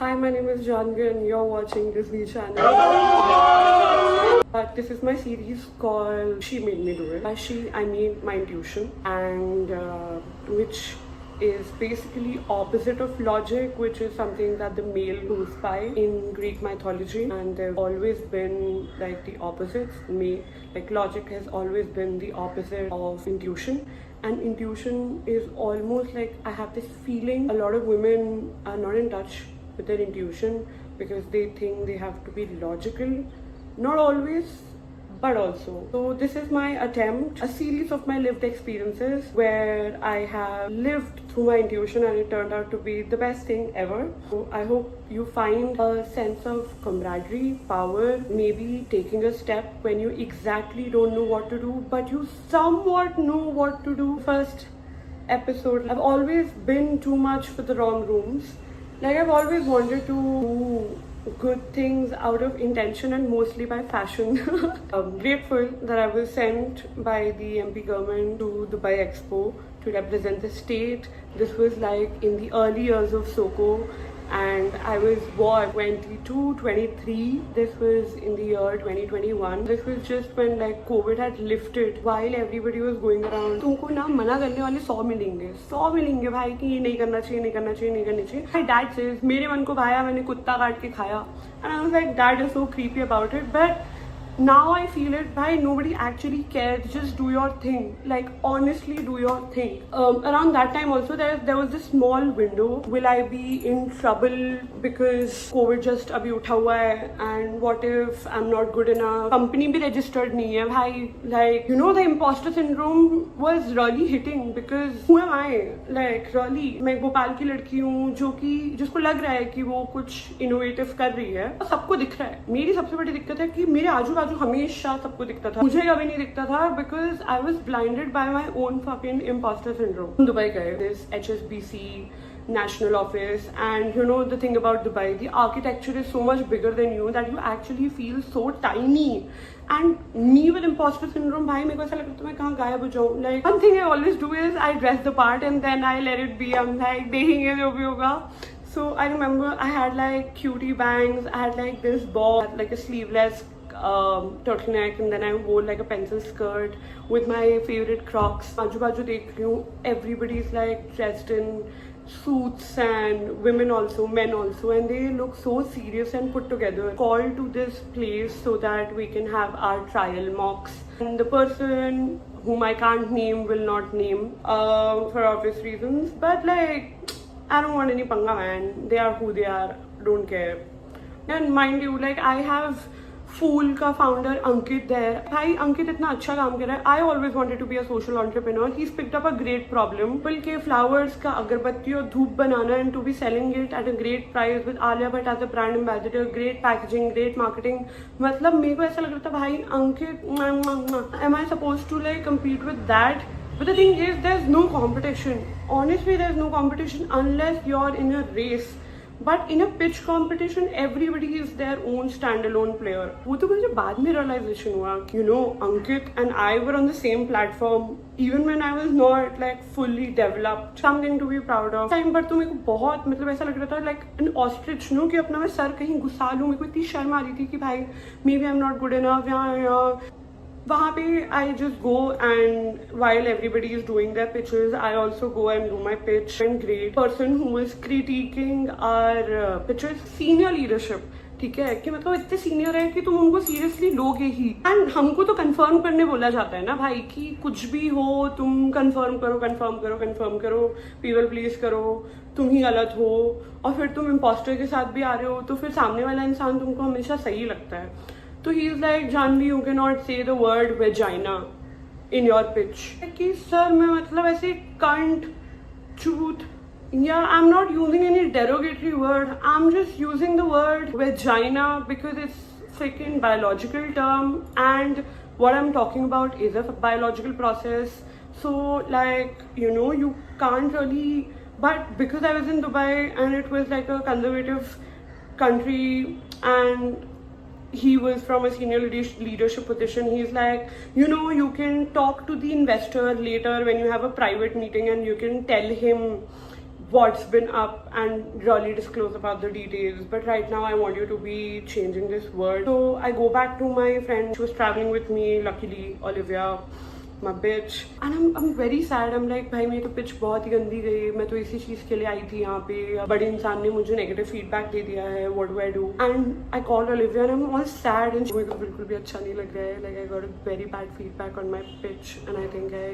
Hi, my name is Janvi and you're watching Disney Channel. This is my series called She Made Me Do It. By she, I mean my intuition, and which is basically opposite of logic, which is something that the male goes by in Greek mythology, and they've always been like the opposites. Like logic has always been the opposite of intuition, and intuition is almost like I have this feeling a lot of women are not in touch with their intuition because they think they have to be logical. Not always, but also. So this is my attempt, a series of my lived experiences where I have lived through my intuition and it turned out to be the best thing ever. So I hope you find a sense of camaraderie, power, maybe taking a step when you exactly don't know what to do, but you somewhat know what to do. First episode, I've always been too much for the wrong rooms. Like I've always wanted to do good things out of intention and mostly by fashion. I'm grateful that I was sent by the MP government to Dubai Expo to represent the state. This was like in the early years of Soko, and I was 22, 23. This was in the year 2021. This was just when like COVID had lifted, while everybody was going around. तुमको ना मना करने वाले 100 मिलेंगे भाई कि ये नहीं करना चाहिए, नहीं करना चाहिए, नहीं करनी चाहिए. My dad says मेरे मन को भाया, मैंने कुत्ता काट के खाया, and I was like, that is so creepy about it. But now I feel it, bhai, nobody actually cares. Just do your thing. Like honestly, do your thing. Around that time also, there was this small window. Will I be in trouble because COVID just abhi utha hua hai? And what if I'm not good enough? Company bhi registered nahi hai, bhai. Like the imposter syndrome was really hitting because who am I? Like really, मैं भोपाल की लड़की हूँ जो कि जिसको लग रहा है कि वो कुछ इनोवेटिव कर रही है. सबको दिख रहा है. मेरी सबसे बड़ी दिक्कत है कि मेरे आजू बाजू हमेशा सबको दिखता था, मुझे कभी नहीं दिखता था because I was blinded by my own fucking imposter syndrome. Dubai गए, this HSBC national office, and the thing about Dubai, the architecture is so much bigger than you that you actually feel so tiny. And me with imposter syndrome, bhai, मेरे को ऐसा लगता है मैं कहाँ गायब हो जाऊँ. Like one thing I always do is I dress the part and then I let it be. I'm like देखेंगे जो भी होगा. So I remember I had like cutie bangs, I had like this bob, like a sleeveless turtleneck, and then I wore like a pencil skirt with my favorite Crocs. Baaju baaju dekh rahi hu, everybody's like dressed in suits, and women also, men also, and they look so serious and put together. Called to this place so that we can have our trial mocks, and the person whom I can't name will not name for obvious reasons, but like I don't want any panga, man. They are who they are, don't care. And mind you, like I have फूल का founder Ankit there. भाई अंकित इतना अच्छा काम कर रहा है. I always wanted to be a social entrepreneur. He picked up a great problem. People के flowers का अगरबत्ती और धूप बनाना and to be selling it at a great price with Alia Bhatt as a brand ambassador. Great packaging, great marketing. मतलब मेरे को ऐसा लग रहा था भाई Ankit, am I suppose to like compete with that? But the thing is, there's no competition. Honestly, there's no competition unless you're in a race. But in a pitch competition, everybody is their own standalone player. वो तो मुझे बाद में realization हुआ. Ankit and I were on the same platform even when I was not like fully developed. Something to be proud of. Time पर तो मेरे को बहुत मतलब ऐसा लग रहा था like an ostrich कि अपना मैं सर कहीं घुसा लूँ. मेरे को इतनी शर्म आ रही थी कि भाई maybe I'm not good enough. वहाँ पे I just go, and while everybody is doing their pitches, I also go and do my pitch. And great person who is critiquing our pitches, senior leadership, ठीक है, कि मतलब इतने senior है कि तुम उनको सीरियसली लोगे ही. एंड हमको तो कंफर्म करने बोला जाता है ना भाई कि कुछ भी हो तुम कंफर्म करो, पीपल प्लीज करो, तुम ही गलत हो, और फिर तुम इम्पोस्टर के साथ भी आ रहे हो तो फिर सामने वाला इंसान तुमको हमेशा सही लगता है. So he's like, Janvi, you cannot say the word vagina in your pitch. कि सर मैं मतलब ऐसे cunt, truth, yeah, I'm not using any derogatory word. I'm just using the word vagina because it's freaking biological term, and what I'm talking about is a biological process. So like you can't really. But because I was in Dubai and it was like a conservative country, and he was from a senior leadership position, he's like, you can talk to the investor later when you have a private meeting, and you can tell him what's been up and really disclose about the details, but right now I want you to be changing this word. So I go back to my friend. She was traveling with me, luckily, Olivia, my bitch, and I'm very sad. I'm like, भाई मेरी तो pitch बहुत ही गंदी गई, मैं तो इसी चीज़ के लिए आई थी यहाँ पे, बड़े इंसान ने मुझे negative feedback दे दिया है, what do I do? And I called Olivia and I'm all sad and मुझे तो बिल्कुल भी अच्छा नहीं लग रहा है, like I got a very bad feedback on my pitch and I think I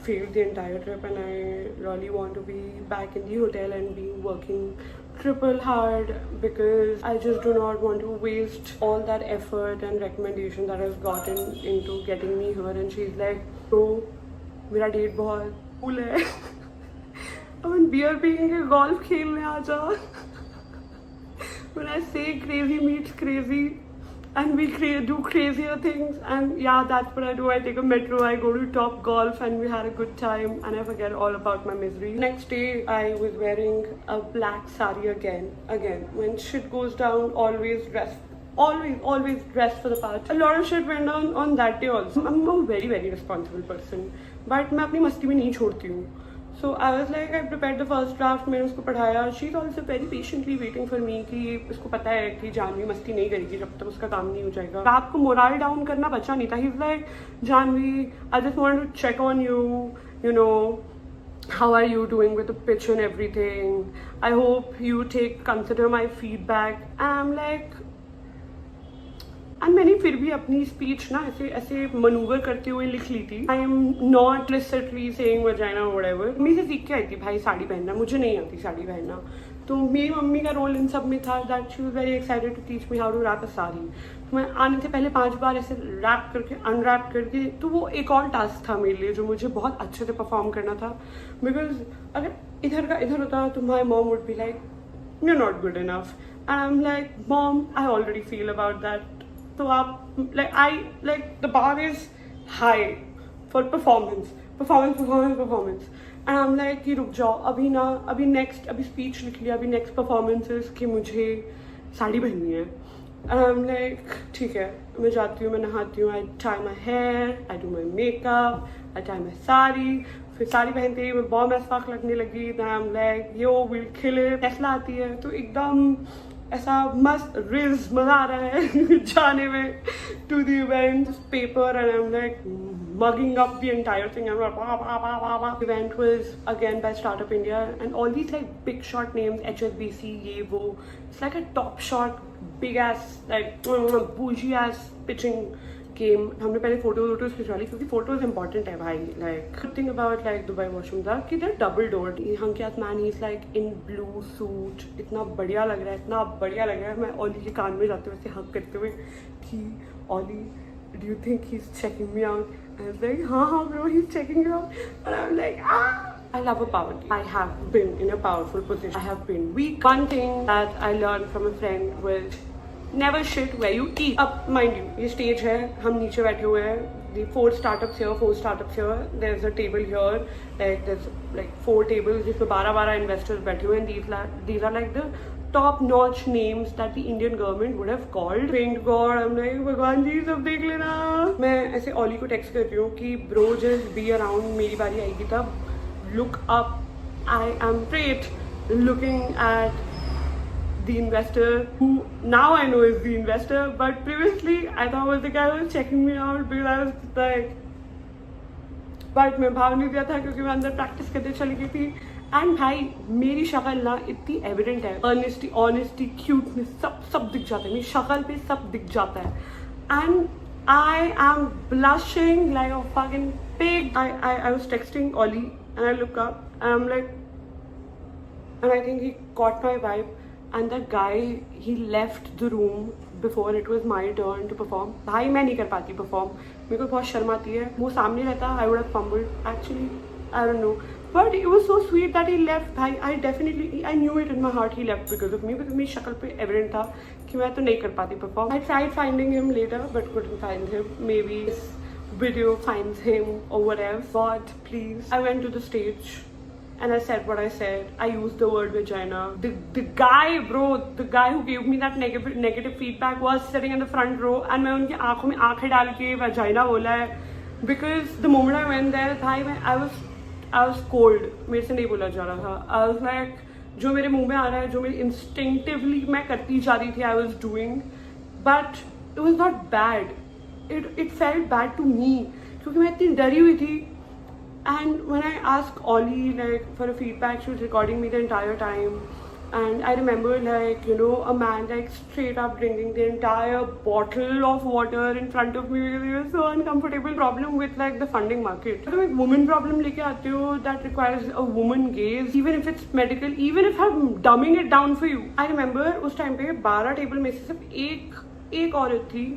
failed the entire trip and I really want to be back in the hotel and be working triple hard because I just do not want to waste all that effort and recommendation that has gotten into getting me here. And she's like, bro, मेरा date बहुत cool है, अपन beer पियेंगे, golf खेलने आ जा. When I say crazy meets crazy, and we do crazier things, and yeah, that's what I do. I take a metro, I go to Top Golf, and we had a good time, and I forget all about my misery. Next day, I was wearing a black sari again. When shit goes down, always dress for the part. A lot of shit went down on that day also. I'm a very, very responsible person, but मैं अपनी मस्ती में नहीं छोड़ती हूँ. So I was like, I prepared the first draft, मैंने उसको पढ़ाया. She's also very patiently waiting for me कि उसको पता है कि जानवी मस्ती नहीं करेगी जब तक उसका काम नहीं हो जाएगा. रात को मोरल डाउन करना बचा नहीं था. He's like, Janvi, I just wanted to check on you, you know, how are you doing with the pitch and everything. I hope you consider my feedback. And I'm like, and मैंने फिर भी अपनी speech ना ऐसे manoeuvre करते हुए लिख ली थी. I am not literally saying vagina whatever. Mummy से सीख के आई थी भाई साड़ी पहनना, मुझे नहीं आती साड़ी पहनना, तो मेरी मम्मी का रोल इन सब में था. That she was very excited to teach me how to wrap a sari. तो मैं आने से पहले 5 बार ऐसे रैप करके अनरैप करके, तो वो एक और टास्क था मेरे लिए जो मुझे बहुत अच्छे से परफॉर्म करना था. बिकॉज अगर इधर का इधर होता तो my mom would be like, you are not good enough, and I am like, mom I already feel about that. तो आप like the bar is high for performance and I'm like कि रुक जाओ अभी स्पीच लिख लिया, अभी next performances कि मुझे साड़ी पहननी है. and I'm like ठीक है, मैं जाती हूँ, मैं नहाती हूँ, I tie my hair, I do my makeup, I tie my sari. फिर साड़ी पहनते ही मैं बहुत मस्त लगने लगी. then I'm like yo we'll kill it. Tesla आती है तो एकदम ऐसा मस्त रिल्स मजा आ रहा है जाने में to the event. Paper and I am like mugging up the entire thing. I'm like, bah. The event was again by Startup India and all these like big shot names, HSBC, ye wo. It's like a top shot, big ass, like bougie ass pitching game. हमने पहले photos खिंचवा ली क्योंकि photos important है भाई. Like thing about like Dubai washroom था कि they double doored. हंकियात man he is like in blue suit, इतना बढ़िया लग रहा है, मैं ओली के कान में जाते हुए ऐसे हक करते हुए कि ओली, do you think he's checking me out? I was like, हाँ bro, he's checking you out. And I'm like, I love a power game. I have been in a powerful position. I have been weak. One thing that I learned from a friend was never shit where you eat. अब mind you, ये stage है, हम नीचे बैठे हुए हैं. The 4 startups here. There's a table here. Like there's like 4 tables जिसमें 12 investors बैठे हुए हैं. These are like the top-notch names that the Indian government would have called. Thank God, I'm like, भगवान जी सब देख लेना. मैं ऐसे ओली को टेक्स्ट करती हूँ कि bro just be around, मेरी बारी आएगी तब. Look up, I am great looking at the investor who now I know is the investor, but previously I thought was the guy who was checking me out because I was like, but मैं भाव नहीं दिया था क्योंकि मैं अंदर practice करते चली गई थी. एंड भाई मेरी शक्ल ना इतनी एविडेंट है, ऑनेस्टी क्यूटनेस सब दिख जाता है, मेरी शक्ल पे सब दिख जाता है. And I am blushing like a fucking pig. I was texting Ollie and I look up and I am like, and I think he caught my vibe and that guy he left the room before it was my turn to perform. भाई मैं नहीं कर पाती perform, मेरे को बहुत शर्म आती है. वो सामने रहता, I would have fumbled actually, I don't know. But it was so sweet that he left. I knew it in my heart he left because of me, because मेरी शक्ल पे evident था कि मैं तो नहीं कर पाती perform. I tried finding him later but couldn't find him. Maybe this video finds him or whatever. But please, I went to the stage and I said what I said. I used the word vagina. The guy, bro, the guy who gave me that negative feedback was sitting in the front row and मैं उनकी आँखों में आँखें डाल के vagina बोला है. Because the moment I went there, I was I was cold, मेरे से नहीं बोला जा रहा था. आई वॉज लाइक जो मेरे मुंह में आ रहा है, जो मेरी इंस्टिंक्टिवली मैं करती जा रही थी, I was doing, but it was not bad. It felt bad to me क्योंकि मैं इतनी डरी हुई थी. And when I asked Ollie like for a feedback, she was recording me the entire time. And I remember like, you know, a man like straight up drinking the entire bottle of water in front of me because he was so uncomfortable. Problem with like the funding market. तो एक woman problem लेके आते हो that requires a woman gaze, even if it's medical, even if I'm dumbing it down for you. I remember उस time पे 12 table में से सिर्फ एक औरत थी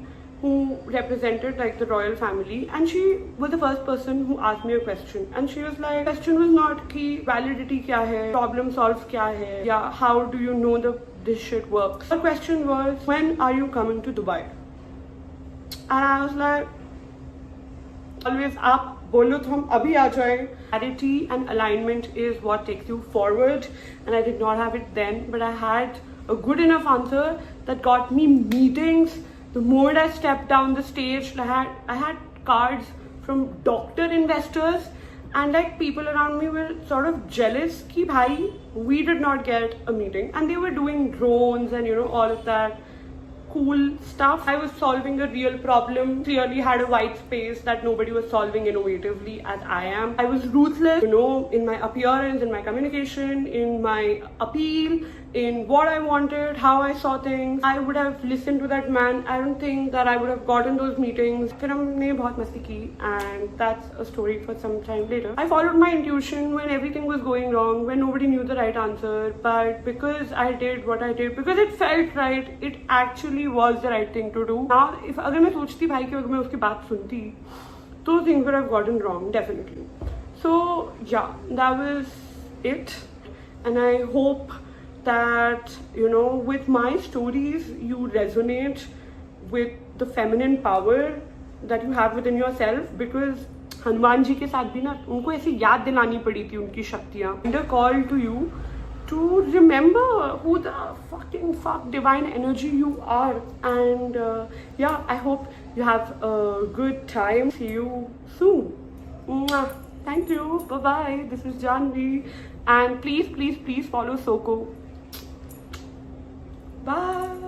who represented like the royal family, and she was the first person who asked me a question. And she was like, question was not ki validity kya hai, problem solve kya hai, yeah, how do you know this shit works. The question was, when are you coming to Dubai? And I was like, always आप बोलो तो हम अभी आ जाए. Clarity and alignment is what takes you forward, and I did not have it then, but I had a good enough answer that got me meetings. The moment I stepped down the stage, I had cards from doctor investors, and like people around me were sort of jealous ki bhai we did not get a meeting, and they were doing drones and you know all of that cool stuff. I was solving a real problem, clearly had a white space that nobody was solving innovatively as I am. I was ruthless, you know, in my appearance, in my communication, in my appeal, in what I wanted, how I saw things. I would have listened to that man. I don't think that I would have gotten those meetings. फिर हमने बहुत मस्ती की, and that's a story for some time later. I followed my intuition when everything was going wrong, when nobody knew the right answer, but because I did what I did, because it felt right, it actually was the right thing to do. Now, if अगर मैं सोचती भाई कि अगर मैं उसकी बात सुनती, तो things would have gotten wrong, definitely. So yeah, that was it, and I hope that you know with my stories you resonate with the feminine power that you have within yourself, because Hanuman ji के साथ भी ना उनको ऐसी याद दिलानी पड़ी थी उनकी शक्तियाँ. And a call to you to remember who the fucking fuck divine energy you are. And yeah, I hope you have a good time. See you soon. Mwah. Thank you. Bye bye. This is Janvi, and please follow Soko. Bye.